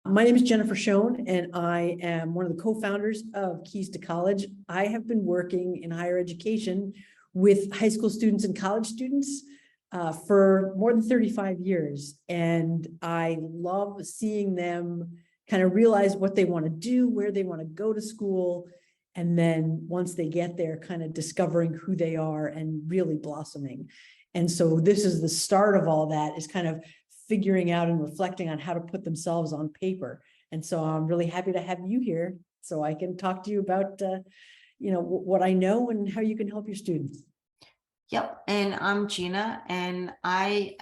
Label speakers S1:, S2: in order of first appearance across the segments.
S1: My name is Jennifer Schoen, and I am one of the co-founders of Keys to College. I have been working in higher education with high school students and college students for more than 35 years. And I love seeing them kind of realize what they want to do, where they want to go to school. And then once they get there, kind of discovering who they are and really blossoming. And so this is the start of all that, is kind of figuring out and reflecting on how to put themselves on paper. And so I'm really happy to have you here so I can talk to you about, what I know and how you can help your students.
S2: Yep, and I'm Gina, and I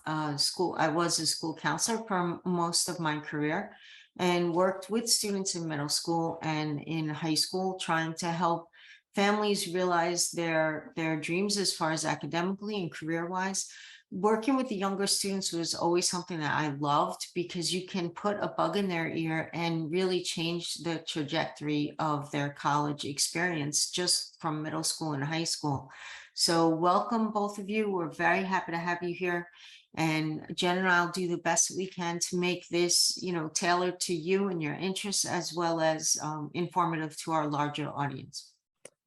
S2: was a school counselor for most of my career and worked with students in middle school and in high school, trying to help families realize their dreams as far as academically and career-wise. Working with the younger students was always something that I loved, because you can put a bug in their ear and really change the trajectory of their college experience just from middle school and high school. So welcome, both of you. We're very happy to have you here. And Jen and I'll do the best that we can to make this, tailored to you and your interests, as well as informative to our larger audience.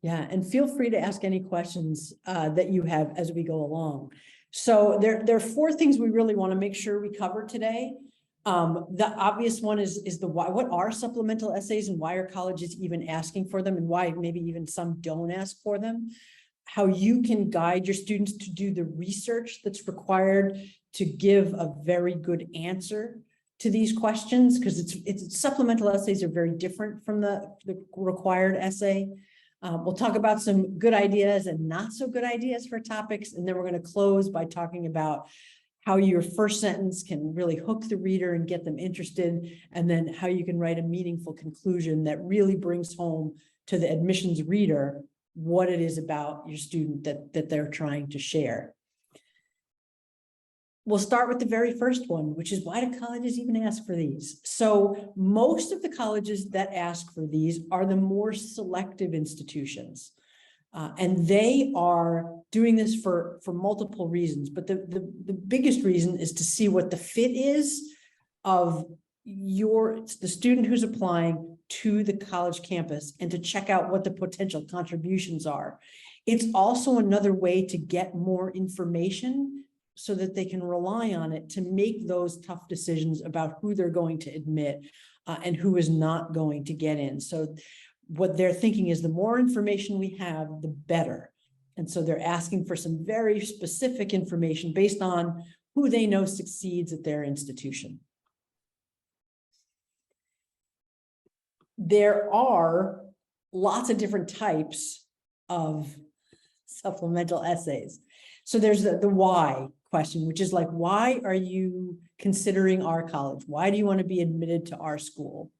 S1: Yeah, and feel free to ask any questions that you have as we go along. So there are four things we really want to make sure we cover today. The obvious one is the why. What are supplemental essays, and why are colleges even asking for them, and why maybe even some don't ask for them? How you can guide your students to do the research that's required to give a very good answer to these questions, because it's supplemental essays are very different from the required essay. We'll talk about some good ideas and not so good ideas for topics, and then we're going to close by talking about how your first sentence can really hook the reader and get them interested, and then how you can write a meaningful conclusion that really brings home to the admissions reader what it is about your student that they're trying to share. We'll start with the very first one, which is, why do colleges even ask for these? So most of the colleges that ask for these are the more selective institutions. And they are doing this for multiple reasons. But the biggest reason is to see what the fit is of the student who's applying to the college campus, and to check out what the potential contributions are. It's also another way to get more information so that they can rely on it to make those tough decisions about who they're going to admit and who is not going to get in. So what they're thinking is, the more information we have, the better. And so they're asking for some very specific information based on who they know succeeds at their institution. There are lots of different types of supplemental essays. So there's the why question, which is like, why are you considering our college? Why do you want to be admitted to our school?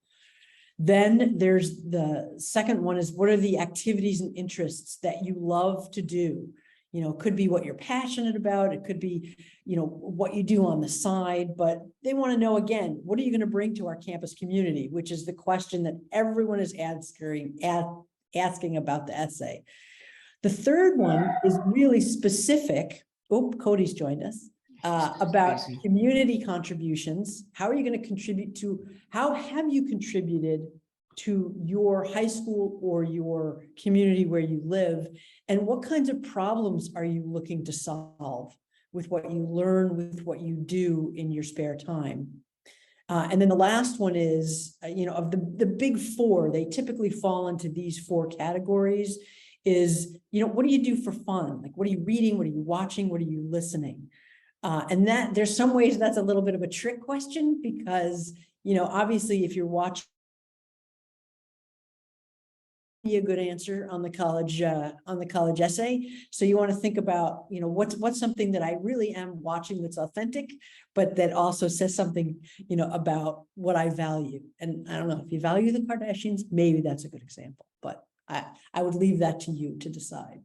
S1: Then there's the second one, is, what are the activities and interests that you love to do? It could be what you're passionate about. It could be, what you do on the side, but they want to know, again, what are you going to bring to our campus community, which is the question that everyone is asking about the essay. The third one is really specific. Oh, Cody's joined us. About community contributions. How are you going to contribute to, how have you contributed to your high school or your community where you live? And what kinds of problems are you looking to solve with what you learn, with what you do in your spare time? And then the last one is, of the big four, they typically fall into these four categories, is, what do you do for fun? Like, what are you reading? What are you watching? What are you listening? And that there's some ways that's a little bit of a trick question, because, obviously if you're watching, be a good answer on the college essay. So you want to think about, what's something that I really am watching that's authentic, but that also says something, about what I value. And I don't know, if you value the Kardashians, maybe that's a good example, but I would leave that to you to decide.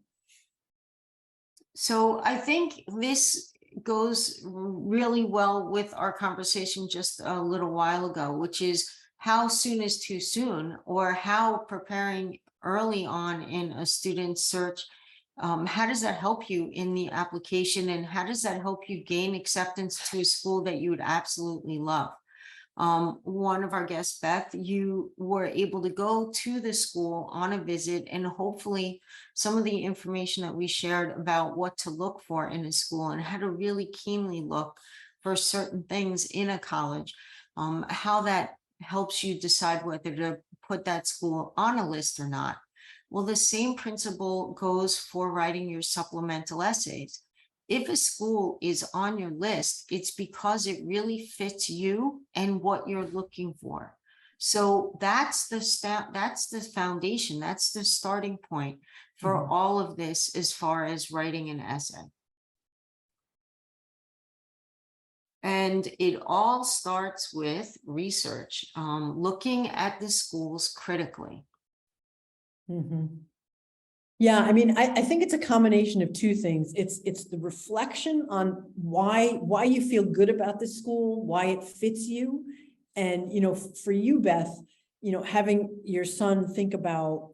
S2: So I think this goes really well with our conversation just a little while ago, which is, how soon is too soon, or how preparing early on in a student's search, how does that help you in the application, and how does that help you gain acceptance to a school that you would absolutely love? One of our guests, Beth, you were able to go to the school on a visit, and hopefully some of the information that we shared about what to look for in a school and how to really keenly look for certain things in a college, how that helps you decide whether to put that school on a list or not. Well, the same principle goes for writing your supplemental essays. If a school is on your list, it's because it really fits you and what you're looking for. So that's the foundation, that's the starting point for all of this as far as writing an essay. And it all starts with research, looking at the schools critically.
S1: Yeah, I mean, I think it's a combination of two things. It's the reflection on why you feel good about this school, why it fits you. And, for you, Beth, having your son think about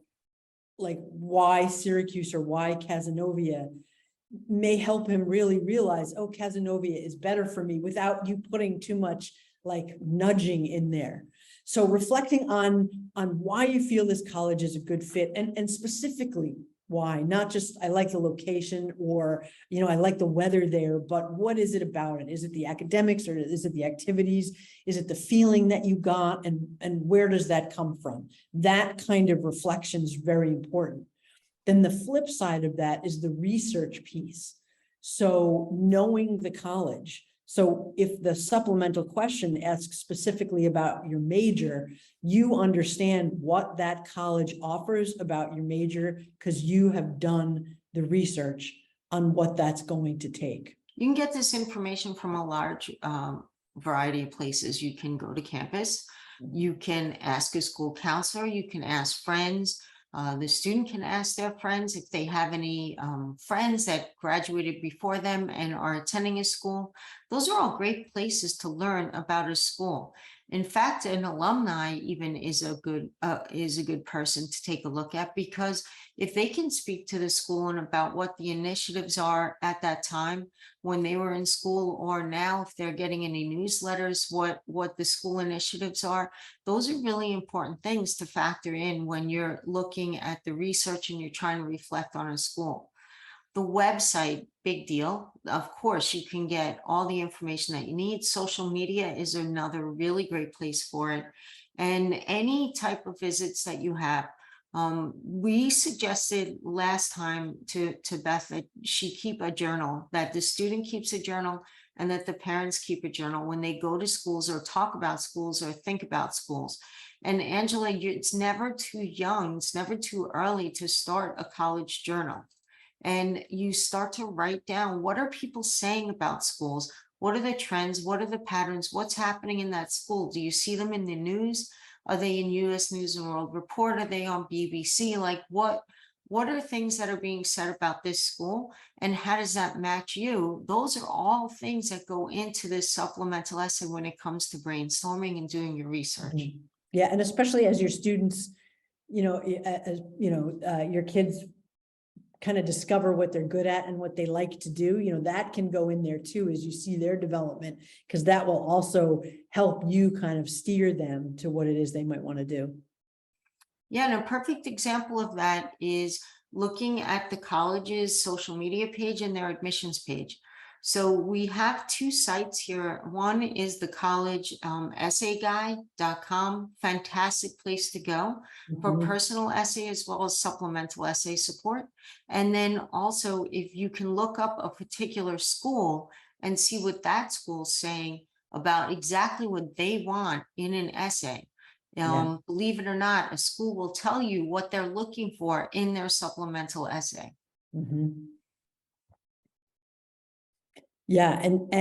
S1: like why Syracuse or why Cazenovia may help him really realize, oh, Cazenovia is better for me without you putting too much like nudging in there. So reflecting on why you feel this college is a good fit, and specifically why, not just I like the location or, I like the weather there, but what is it about it? Is it the academics or is it the activities? Is it the feeling that you got, and where does that come from? That kind of reflection is very important. Then the flip side of that is the research piece. So knowing the college. So if the supplemental question asks specifically about your major, you understand what that college offers about your major because you have done the research on what that's going to take.
S2: You can get this information from a large variety of places. You can go to campus, you can ask a school counselor, you can ask friends. The student can ask their friends if they have any friends that graduated before them and are attending a school. Those are all great places to learn about a school. In fact, an alumni even is a good person to take a look at, because if they can speak to the school and about what the initiatives are at that time when they were in school, or now if they're getting any newsletters, what the school initiatives are, those are really important things to factor in when you're looking at the research and you're trying to reflect on a school. The website, big deal. Of course, you can get all the information that you need. Social media is another really great place for it. And any type of visits that you have. We suggested last time to Beth that she keep a journal, that the student keeps a journal and that the parents keep a journal when they go to schools or talk about schools or think about schools. And Angela, it's never too young, it's never too early to start a college journal. And you start to write down, what are people saying about schools? What are the trends? What are the patterns? What's happening in that school? Do you see them in the news? Are they in US News and World Report? Are they on BBC? Like what are things that are being said about this school? And how does that match you? Those are all things that go into this supplemental essay when it comes to brainstorming and doing your research.
S1: Yeah, and especially as your students, your kids kind of discover what they're good at and what they like to do, that can go in there too as you see their development, because that will also help you kind of steer them to what it is they might want to do.
S2: Yeah, and a perfect example of that is looking at the college's social media page and their admissions page. So we have two sites here. One is the college essayguide.com, fantastic place to go for personal essay as well as supplemental essay support. And then also, if you can look up a particular school and see what that school's saying about exactly what they want in an essay. Believe it or not, a school will tell you what they're looking for in their supplemental essay.
S1: Yeah, and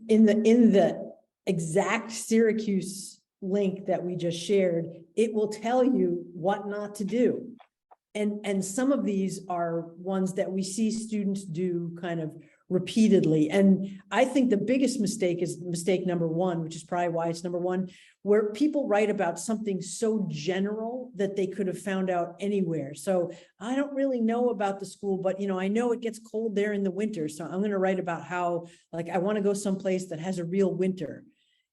S1: in the exact Syracuse link that we just shared, it will tell you what not to do. And some of these are ones that we see students do kind of repeatedly. And I think the biggest mistake is mistake number one, which is probably why it's number one, where people write about something so general that they could have found out anywhere. So I don't really know about the school, but I know it gets cold there in the winter. So I'm going to write about how, like, I want to go someplace that has a real winter.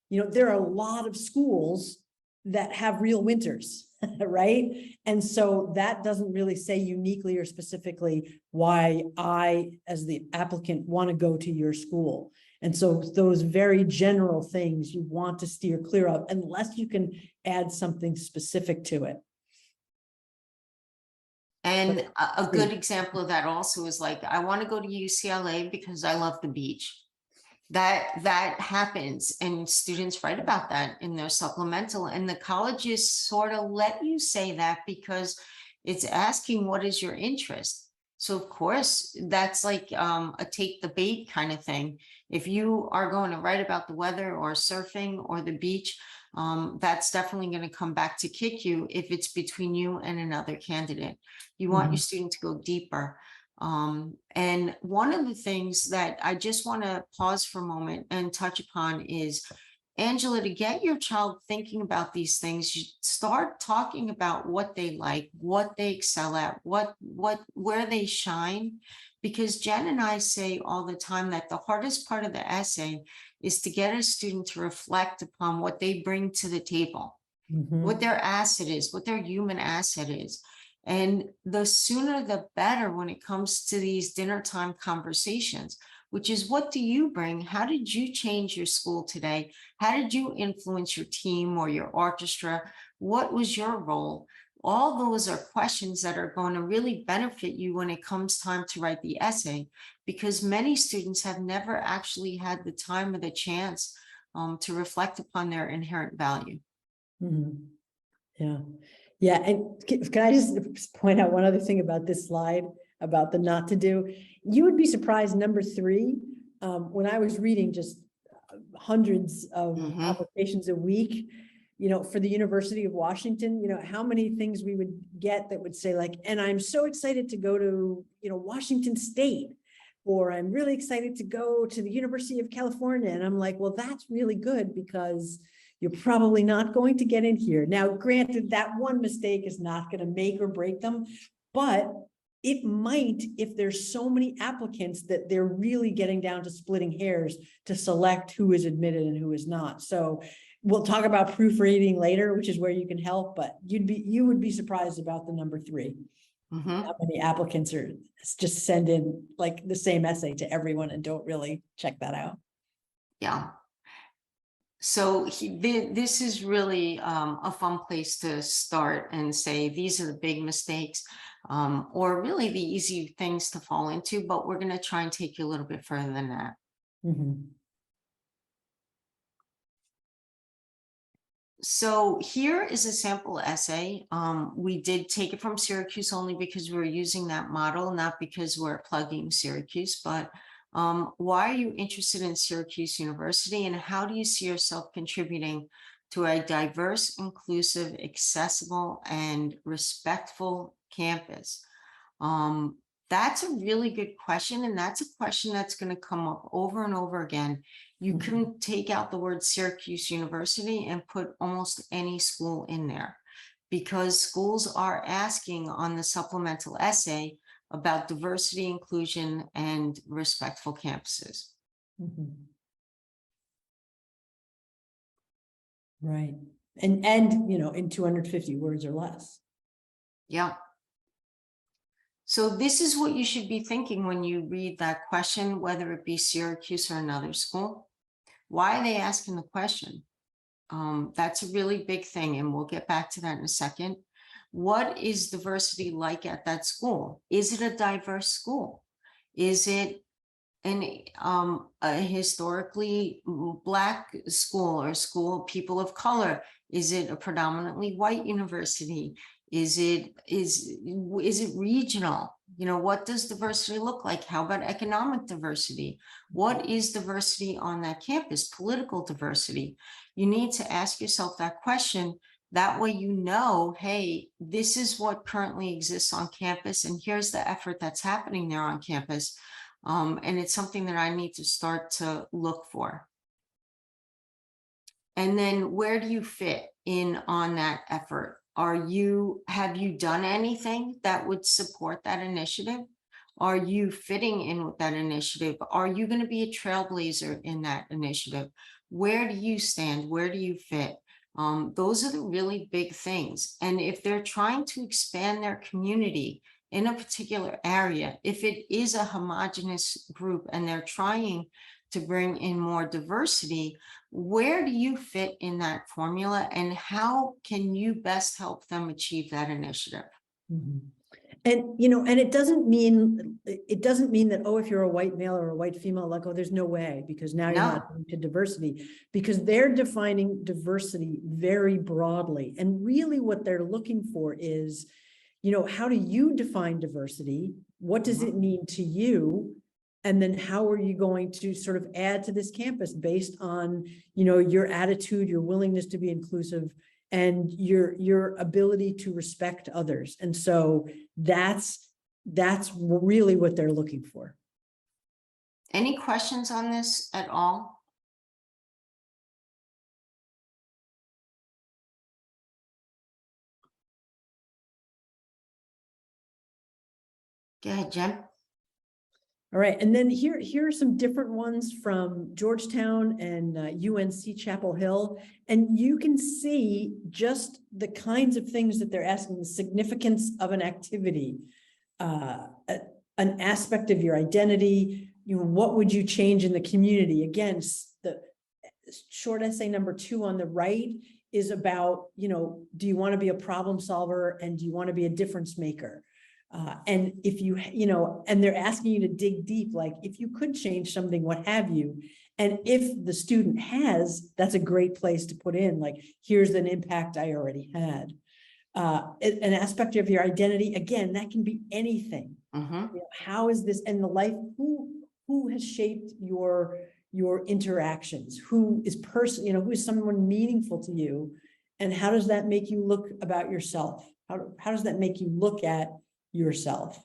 S1: there are a lot of schools that have real winters, right? And so that doesn't really say uniquely or specifically why I, as the applicant, want to go to your school. And so those very general things you want to steer clear of unless you can add something specific to it.
S2: And a good example of that also is like, I want to go to UCLA because I love the beach. That happens, and students write about that in their supplemental, and the colleges sort of let you say that because it's asking what is your interest. So of course that's like a take the bait kind of thing. If you are going to write about the weather or surfing or the beach, that's definitely going to come back to kick you if it's between you and another candidate. You want your student to go deeper. And one of the things that I just want to pause for a moment and touch upon is, Angela, to get your child thinking about these things, you start talking about what they like, what they excel at, where they shine. Because Jen and I say all the time that the hardest part of the essay is to get a student to reflect upon what they bring to the table, what their asset is, what their human asset is. And the sooner the better when it comes to these dinner time conversations, which is, what do you bring? How did you change your school today? How did you influence your team or your orchestra? What was your role? All those are questions that are going to really benefit you when it comes time to write the essay, because many students have never actually had the time or the chance to reflect upon their inherent value.
S1: Yeah. Yeah, and can I just point out one other thing about this slide about the not to do? You would be surprised, number 3, when I was reading just hundreds of applications a week, for the University of Washington, how many things we would get that would say like, and I'm so excited to go to, Washington State, or I'm really excited to go to the University of California. And I'm like, well, that's really good because you're probably not going to get in here. Now, granted, that one mistake is not going to make or break them, but it might if there's so many applicants that they're really getting down to splitting hairs to select who is admitted and who is not. So we'll talk about proofreading later, which is where you can help, but you would be surprised about the number 3. How many applicants are just send in like the same essay to everyone and don't really check that out.
S2: Yeah. So this is really a fun place to start and say, these are the big mistakes, or really the easy things to fall into, but we're going to try and take you a little bit further than that. So here is a sample essay. We did take it from Syracuse only because we're using that model, not because we're plugging Syracuse, but why are you interested in Syracuse University, and how do you see yourself contributing to a diverse, inclusive, accessible, and respectful campus? That's a really good question, and that's a question that's going to come up over and over again. You can take out the word Syracuse University and put almost any school in there, because schools are asking on the supplemental essay about diversity, inclusion, and respectful campuses.
S1: Right. And in 250 words or less.
S2: Yeah. So this is what you should be thinking when you read that question, whether it be Syracuse or another school. Why are they asking the question? That's a really big thing, and we'll get back to that in a second. What is diversity like at that school? Is it a diverse school? Is it a historically Black school or school people of color? Is it a predominantly white university? Is it regional? What does diversity look like? How about economic diversity? What is diversity on that campus? Political diversity. You need to ask yourself that question. That way, hey, this is what currently exists on campus, and here's the effort that's happening there on campus. And it's something that I need to start to look for. And then where do you fit in on that effort? Have you done anything that would support that initiative? Are you fitting in with that initiative? Are you going to be a trailblazer in that initiative? Where do you stand? Where do you fit? Those are the really big things. And if they're trying to expand their community in a particular area, if it is a homogeneous group and they're trying to bring in more diversity, where do you fit in that formula, and how can you best help them achieve that initiative?
S1: Mhm. And, and it doesn't mean that, oh, if you're a white male or a white female, like, oh, there's no way, because now you're
S2: No.
S1: not into diversity, because they're defining diversity very broadly. And really what they're looking for is, how do you define diversity? What does it mean to you? And then how are you going to sort of add to this campus based on, your attitude, your willingness to be inclusive, and your ability to respect others. And so that's really what they're looking for.
S2: Any questions on this at all? Go ahead, Jen.
S1: All right, and then here are some different ones from Georgetown and UNC Chapel Hill, and you can see just the kinds of things that they're asking: the significance of an activity, an aspect of your identity. What would you change in the community? Again, the short essay number 2 on the right is about, do you want to be a problem solver, and do you want to be a difference maker? And if and they're asking you to dig deep, like, if you could change something, what have you? And if the student has, that's a great place to put in, like, here's an impact I already had. An aspect of your identity, again, that can be anything. How is this, and the life, who has shaped your interactions? Who is who is someone meaningful to you? And how does that make you look about yourself? How does that make you look at yourself?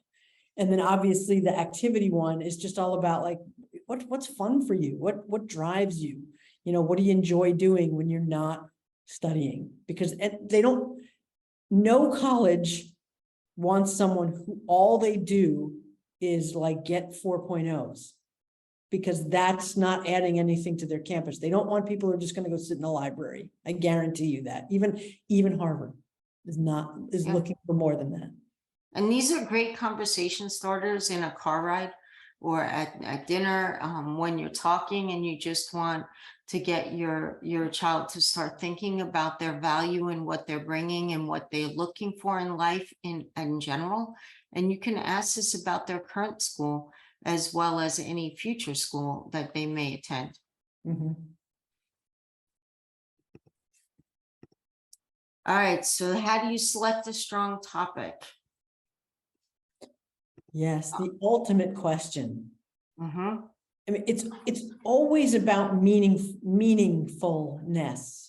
S1: And then obviously the activity one is just all about, like, what's fun for you? What drives you? What do you enjoy doing when you're not studying? Because no college wants someone who all they do is like get 4.0s, because that's not adding anything to their campus. They don't want people who are just going to go sit in the library. I guarantee you that. Even Harvard is looking for more than that.
S2: And these are great conversation starters in a car ride or at dinner, when you're talking and you just want to get your child to start thinking about their value and what they're bringing and what they're looking for in life in general. And you can ask this about their current school as well as any future school that they may attend. All right, so how do you select a strong topic?
S1: Yes, the ultimate question. I mean, it's always about meaningfulness.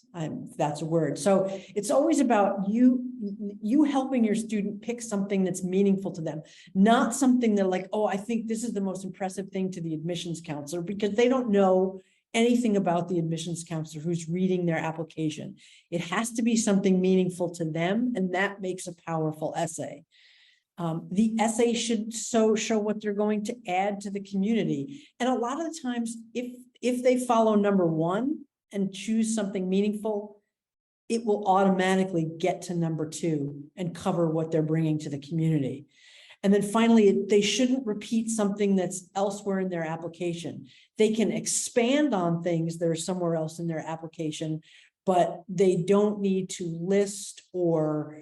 S1: That's a word. So it's always about you helping your student pick something that's meaningful to them, not something that, like, oh, I think this is the most impressive thing to the admissions counselor, because they don't know anything about the admissions counselor who's reading their application. It has to be something meaningful to them, and that makes a powerful essay. The essay should show what they're going to add to the community. And a lot of the times, if they follow number 1 and choose something meaningful, it will automatically get to number 2 and cover what they're bringing to the community. And then finally, they shouldn't repeat something that's elsewhere in their application. They can expand on things that are somewhere else in their application, but they don't need to list or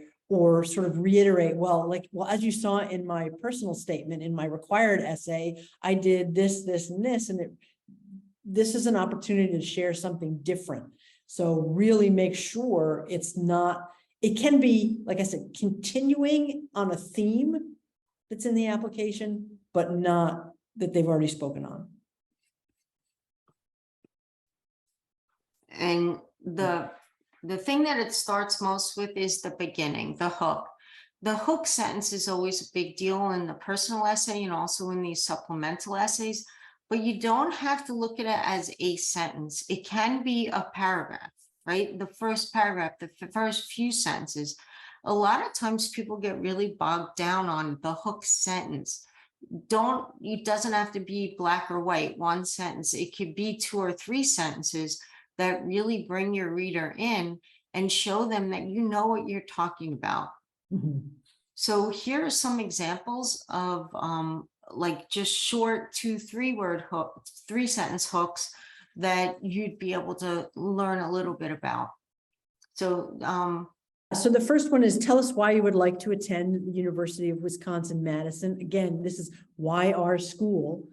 S1: sort of reiterate, well, as you saw in my personal statement, in my required essay, I did this, this, and this, and this is an opportunity to share something different. So really make sure it can be, like I said, continuing on a theme that's in the application, but not that they've already spoken on.
S2: And the thing that it starts most with is the beginning, the hook. The hook sentence is always a big deal in the personal essay and also in these supplemental essays, but you don't have to look at it as a sentence. It can be a paragraph, right? The first paragraph, the first few sentences. A lot of times people get really bogged down on the hook sentence. it doesn't have to be black or white, one sentence. It could be 2 or 3 sentences that really bring your reader in and show them that you know what you're talking about.
S1: Mhm.
S2: So here are some examples of like just short 2-3 word hook, 3-sentence hooks that you'd be able to learn a little bit about. So
S1: So the first one is, tell us why you would like to attend the University of Wisconsin-Madison. Again, this is why our school.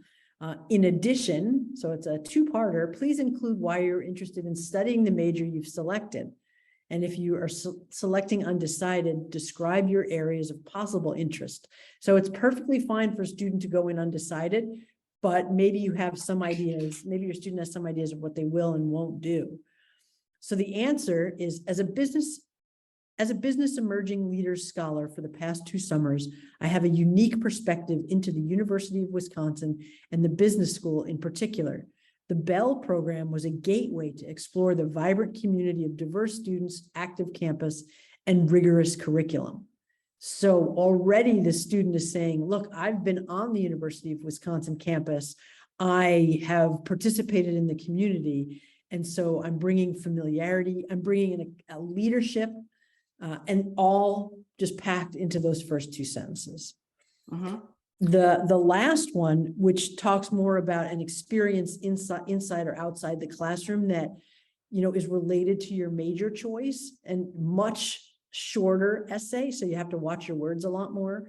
S1: In addition, so it's a two-parter, please include why you're interested in studying the major you've selected. And if you are selecting undecided, describe your areas of possible interest. So it's perfectly fine for a student to go in undecided, but maybe you have some ideas, maybe your student has some ideas of what they will and won't do. So the answer is, as a business emerging leaders scholar for the past 2 summers, I have a unique perspective into the University of Wisconsin and the business school in particular. The Bell program was a gateway to explore the vibrant community of diverse students, active campus, and rigorous curriculum. So already the student is saying, look, I've been on the University of Wisconsin campus. I have participated in the community. And so I'm bringing familiarity, I'm bringing in a leadership, and all just packed into those first 2 sentences. The last one, which talks more about an experience inside or outside the classroom that, you know, is related to your major choice, and much shorter essay, so you have to watch your words a lot more.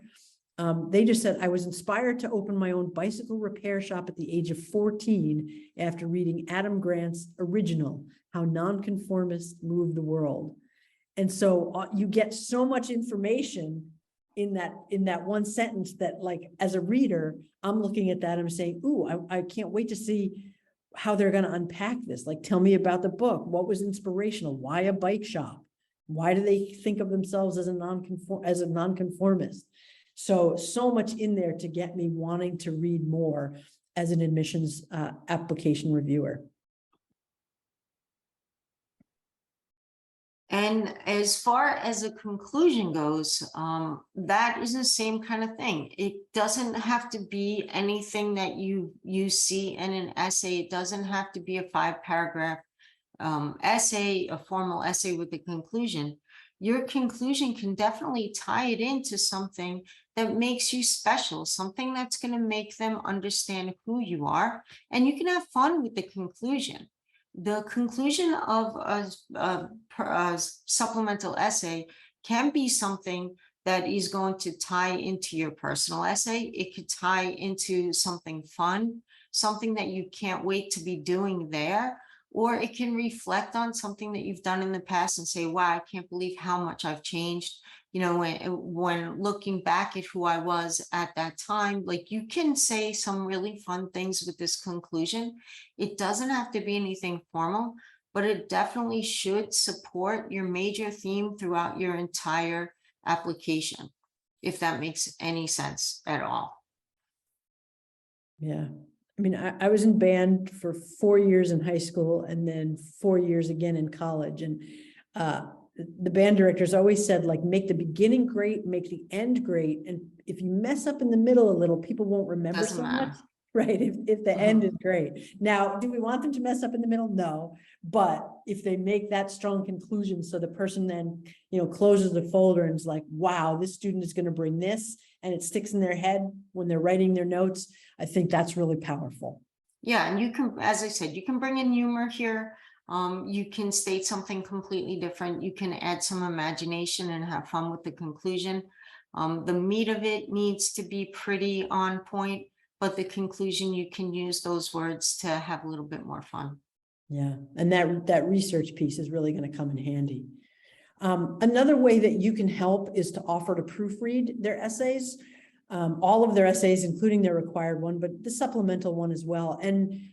S1: They just said, I was inspired to open my own bicycle repair shop at the age of 14 after reading Adam Grant's original, How Nonconformists Move the World. And so you get so much information in that one sentence that, like, as a reader, I'm looking at that, I'm saying, ooh, I can't wait to see how they're going to unpack this. Like, tell me about the book. What was inspirational? Why a bike shop? Why do they think of themselves as a nonconformist? So much in there to get me wanting to read more as an admissions application reviewer.
S2: And as far as a conclusion goes, that is the same kind of thing. It doesn't have to be anything that you see in an essay. It doesn't have to be a 5-paragraph essay, a formal essay with a conclusion. Your conclusion can definitely tie it into something that makes you special, something that's going to make them understand who you are, and you can have fun with the conclusion. The conclusion of a supplemental essay can be something that is going to tie into your personal essay. It could tie into something fun, something that you can't wait to be doing there, or it can reflect on something that you've done in the past and say, wow, I can't believe how much I've changed. You know, when looking back at who I was at that time, like, you can say some really fun things with this conclusion. It doesn't have to be anything formal, but it definitely should support your major theme throughout your entire application, if that makes any sense at all.
S1: Yeah. I mean, I was in band for 4 years in high school and then 4 years again in college. And the band directors always said, like, make the beginning great, make the end great. And if you mess up in the middle a little, people won't remember so much. Right. If the end is great. Now, do we want them to mess up in the middle? No. But if they make that strong conclusion, so the person then, you know, closes the folder and is like, wow, this student is going to bring this, and it sticks in their head when they're writing their notes, I think that's really powerful.
S2: Yeah. And you can, as I said, you can bring in humor here. You can state something completely different. You can add some imagination and have fun with the conclusion. The meat of it needs to be pretty on point, but the conclusion, you can use those words to have a little bit more fun.
S1: Yeah, and that research piece is really going to come in handy. Another way that you can help is to offer to proofread their essays, all of their essays, including their required one, but the supplemental one as well. And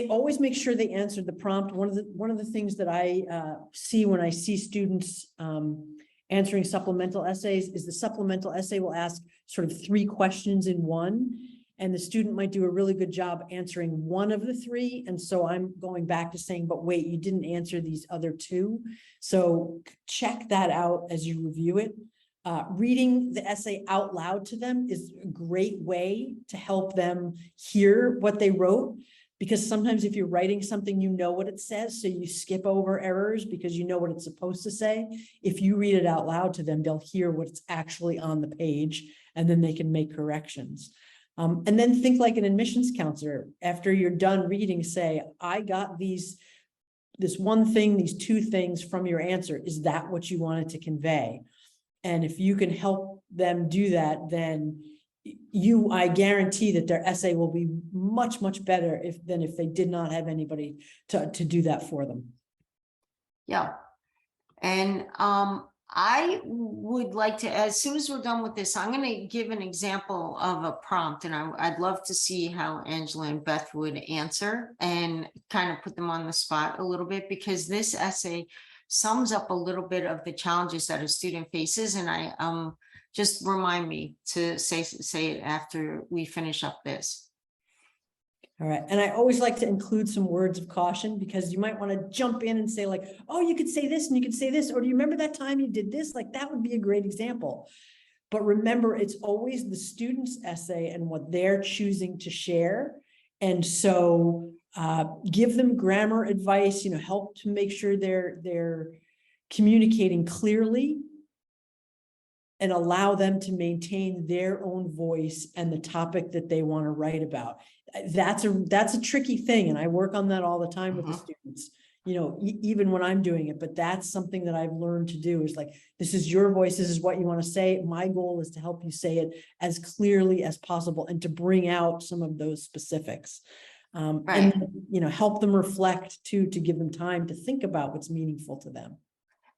S1: always make sure they answered the prompt. One of the things that I see when I see students answering supplemental essays is the supplemental essay will ask sort of 3 questions in one, and the student might do a really good job answering one of the 3. And so I'm going back to saying, but wait, you didn't answer these other 2. So check that out as you review it. reading the essay out loud to them is a great way to help them hear what they wrote. Because sometimes if you're writing something, you know what it says, so you skip over errors because you know what it's supposed to say. If you read it out loud to them, they'll hear what's actually on the page, and then they can make corrections. And then think like an admissions counselor. After you're done reading, say, I got this one thing, these two things from your answer. Is that what you wanted to convey? And if you can help them do that, then I guarantee that their essay will be much, much better than if they did not have anybody to do that for them.
S2: Yeah. And I would like to, as soon as we're done with this, I'm going to give an example of a prompt, and I'd love to see how Angela and Beth would answer and kind of put them on the spot a little bit, because this essay sums up a little bit of the challenges that a student faces. And I just remind me to say it after we finish up this.
S1: All right. And I always like to include some words of caution, because you might want to jump in and say like, oh, you could say this and you could say this, or do you remember that time you did this? Like, that would be a great example. But remember, it's always the student's essay and what they're choosing to share. And so give them grammar advice, help to make sure they're communicating clearly, and allow them to maintain their own voice and the topic that they want to write about. That's a tricky thing. And I work on that all the time with the students, even when I'm doing it, but that's something that I've learned to do, is like, this is your voice. This is what you want to say. My goal is to help you say it as clearly as possible and to bring out some of those specifics.
S2: Right.
S1: And, help them reflect too, to give them time to think about what's meaningful to them.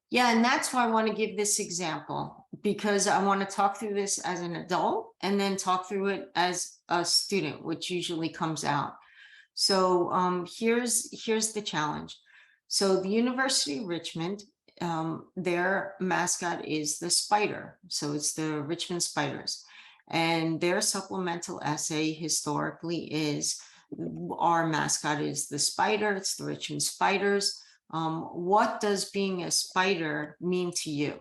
S2: Yeah, and that's why I want to give this example, because I want to talk through this as an adult and then talk through it as a student, which usually comes out. So here's the challenge. So the University of Richmond, their mascot is the spider. So it's the Richmond Spiders. And their supplemental essay historically is, our mascot is the spider. It's the Richmond Spiders. What does being a spider mean to you?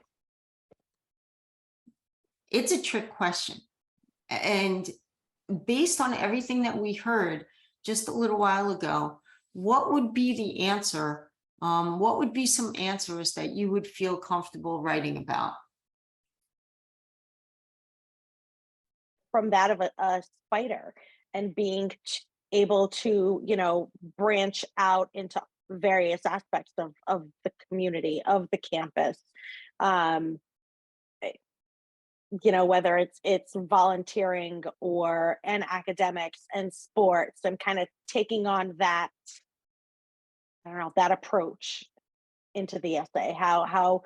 S2: It's a trick question. And based on everything that we heard just a little while ago, what would be the answer? What would be some answers that you would feel comfortable writing about?
S3: From that of a spider, and being able to, branch out into various aspects of the community, of the campus. Whether it's volunteering or and academics and sports, and kind of taking on that, I don't know, that approach into the essay, how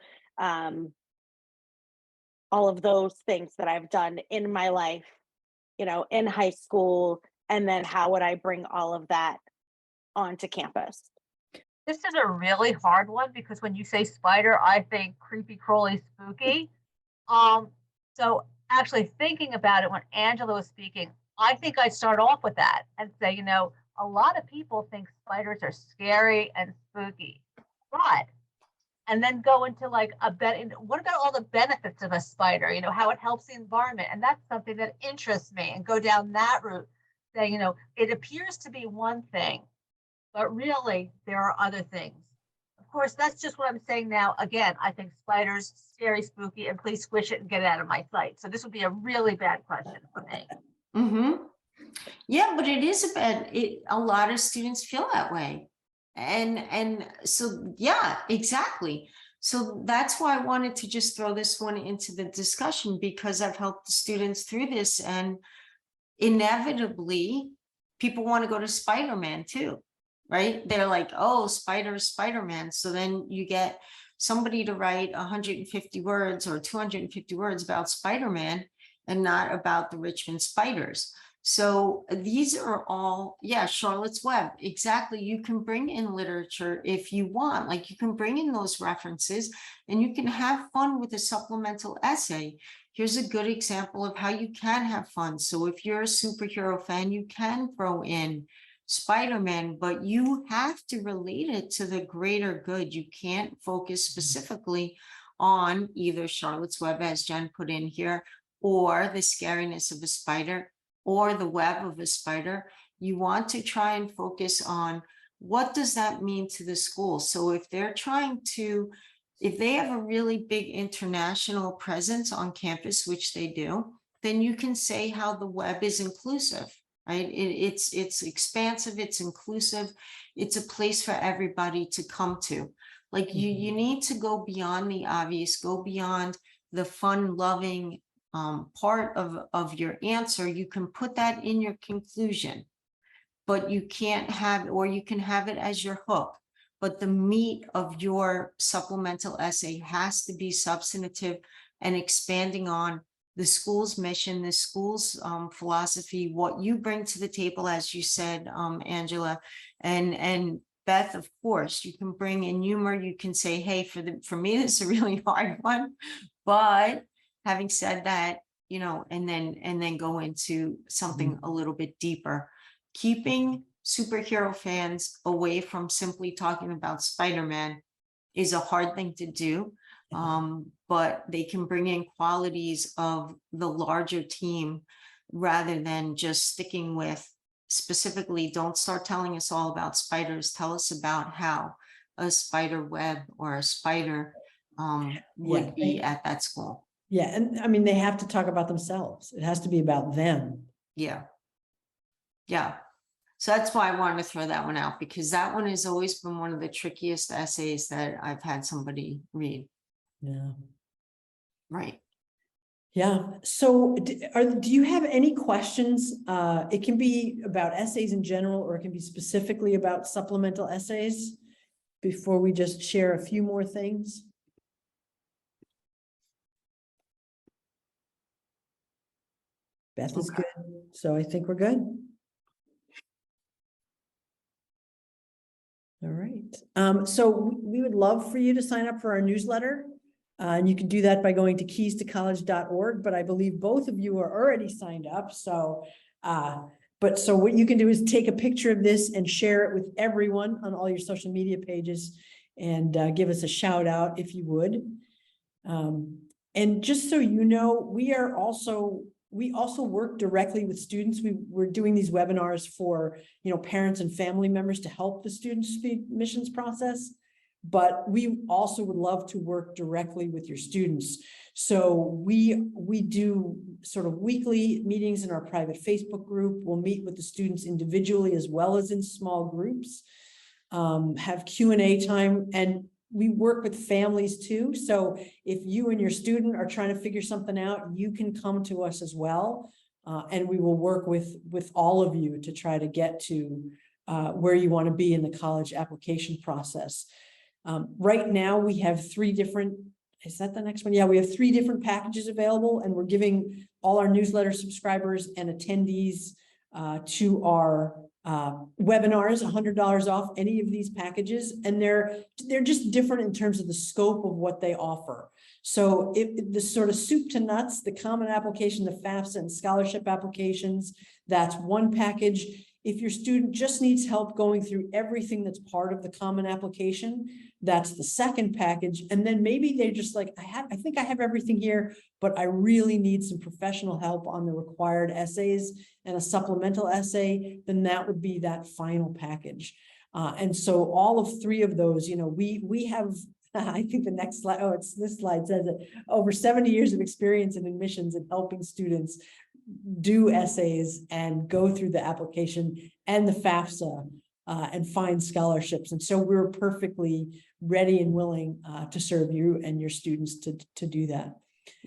S3: all of those things that I've done in my life, in high school, and then how would I bring all of that onto campus?
S4: This is a really hard one, because when you say spider, I think creepy, crawly, spooky. So actually thinking about it, when Angela was speaking, I think I'd start off with that and say, a lot of people think spiders are scary and spooky, but, and then go into like what about all the benefits of a spider, how it helps the environment. And that's something that interests me, and go down that route, saying, it appears to be one thing, but really there are other things. Of course, that's just what I'm saying now. Again, I think spiders, scary, spooky, and please squish it and get it out of my sight. So this would be a really bad question for me.
S2: Mm-hmm. Yeah, but it is a lot of students feel that way. And so, yeah, exactly. So that's why I wanted to just throw this one into the discussion, because I've helped the students through this, and inevitably people want to go to Spider-Man too. Right? They're like, oh, Spider-Man. So then you get somebody to write 150 words or 250 words about Spider-Man and not about the Richmond Spiders. So these are all, yeah, Charlotte's Web. Exactly. You can bring in literature if you want, like you can bring in those references, and you can have fun with a supplemental essay. Here's a good example of how you can have fun. So if you're a superhero fan, you can throw in Spider-Man, but you have to relate it to the greater good. You can't focus specifically on either Charlotte's Web, as Jen put in here, or the scariness of a spider, or the web of a spider. You want to try and focus on what does that mean to the school. So if they're trying to, if they have a really big international presence on campus, which they do, then you can say how the web is inclusive, right? It's expansive, it's inclusive, it's a place for everybody to come to. Like you need to go beyond the obvious, go beyond the fun-loving part of your answer. You can put that in your conclusion, but you can't have, or you can have it as your hook. But the meat of your supplemental essay has to be substantive and expanding on the school's mission, the school's philosophy, what you bring to the table, as you said, Angela, and Beth, of course, you can bring in humor. You can say, hey, for me, this is a really hard one. But having said that, you know, and then go into something a little bit deeper, keeping superhero fans away from simply talking about Spider-Man is a hard thing to do. But they can bring in qualities of the larger team rather than just sticking with specifically, don't start telling us all about spiders. Tell us about how a spider web or a spider would be at that school.
S1: Yeah, and I mean, they have to talk about themselves. It has to be about them.
S2: Yeah. Yeah. So that's why I wanted to throw that one out, because that one has always been one of the trickiest essays that I've had somebody read.
S1: Yeah.
S2: Right.
S1: Yeah. So do you have any questions? It can be about essays in general, or it can be specifically about supplemental essays before we just share a few more things. Beth is good. So I think we're good. All right. So we would love for you to sign up for our newsletter. And you can do that by going to keystocollege.org, but I believe both of you are already signed up. So, so what you can do is take a picture of this and share it with everyone on all your social media pages, and give us a shout out if you would. And just so you know, we also work directly with students. We're doing these webinars for, parents and family members to help the students through the admissions process. But we also would love to work directly with your students. So we do sort of weekly meetings in our private Facebook group. We'll meet with the students individually as well as in small groups, have Q&A time, and we work with families too. So if you and your student are trying to figure something out, you can come to us as well. And we will work with all of you to try to get to where you want to be in the college application process. Right now we have 3 different, is that the next one? Yeah, we have 3 different packages available, and we're giving all our newsletter subscribers and attendees to our webinars $100 off any of these packages. And they're just different in terms of the scope of what they offer. So the sort of soup to nuts, the common application, the FAFSA and scholarship applications, that's one package. If your student just needs help going through everything that's part of the common application, that's the second package. And then maybe they're just like, I think I have everything here, but I really need some professional help on the required essays and a supplemental essay, then that would be that final package. And so all of 3 of those, we have, I think the next slide, this slide says it, over 70 years of experience in admissions and helping students do essays and go through the application and the FAFSA and find scholarships. And so we're perfectly ready and willing to serve you and your students to do that.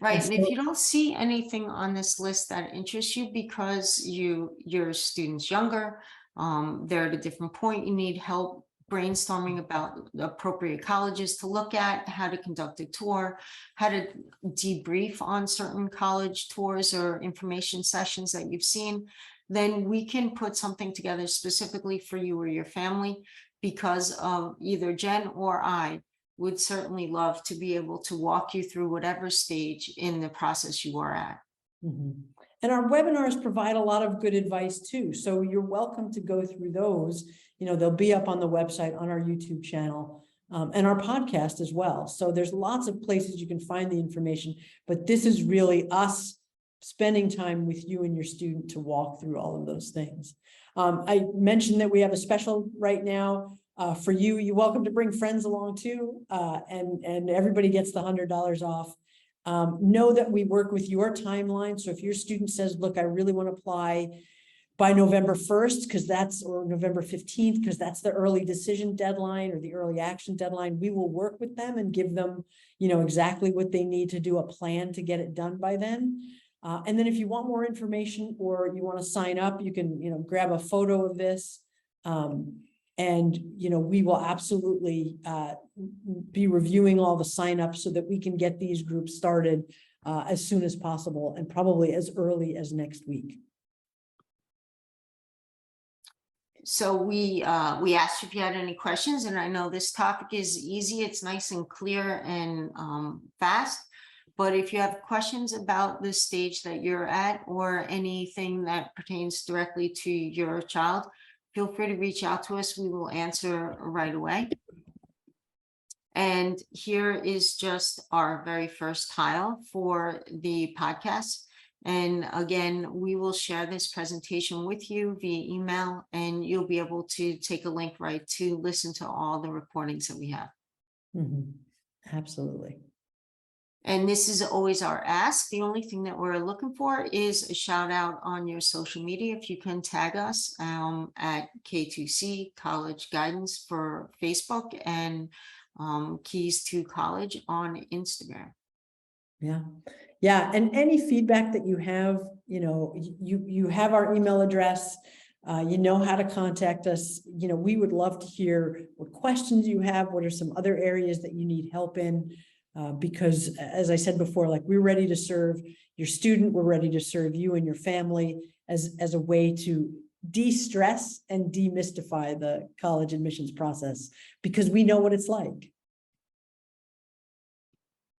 S2: Right. And if you don't see anything on this list that interests you because your student's younger, they're at a different point, you need help brainstorming about the appropriate colleges to look at, how to conduct a tour, how to debrief on certain college tours or information sessions that you've seen, then we can put something together specifically for you or your family, because of either Jen or I would certainly love to be able to walk you through whatever stage in the process you are at.
S1: Mm-hmm. And our webinars provide a lot of good advice too. So you're welcome to go through those. They'll be up on the website, on our YouTube channel. and our podcast as well. So there's lots of places you can find the information, but this is really us spending time with you and your student to walk through all of those things. I mentioned that we have a special right now for you. You're welcome to bring friends along too, and everybody gets the $100 off. Know that we work with your timeline. So if your student says, look, I really want to apply by November 1st, because that's, or November 15th, because that's the early decision deadline or the early action deadline, we will work with them and give them, exactly what they need to do, a plan to get it done by then. And then if you want more information or you want to sign up, you can, grab a photo of this. And, we will absolutely be reviewing all the signups so that we can get these groups started as soon as possible and probably as early as next week.
S2: So we asked you if you had any questions, and I know this topic is easy. It's nice and clear and fast. But if you have questions about the stage that you're at or anything that pertains directly to your child, feel free to reach out to us. We will answer right away. And here is just our very first tile for the podcast. And again, we will share this presentation with you via email, and you'll be able to take a link right to listen to all the recordings that we have.
S1: Absolutely.
S2: And this is always our ask. The only thing that we're looking for is a shout out on your social media. If you can tag us at K2C College Guidance for Facebook and Keys to College on Instagram.
S1: Yeah. And any feedback that you have, you have our email address, you know how to contact us. We would love to hear what questions you have. What are some other areas that you need help in? Because as I said before, like, we're ready to serve your student. We're ready to serve you and your family as a way to de-stress and demystify the college admissions process, because we know what it's like.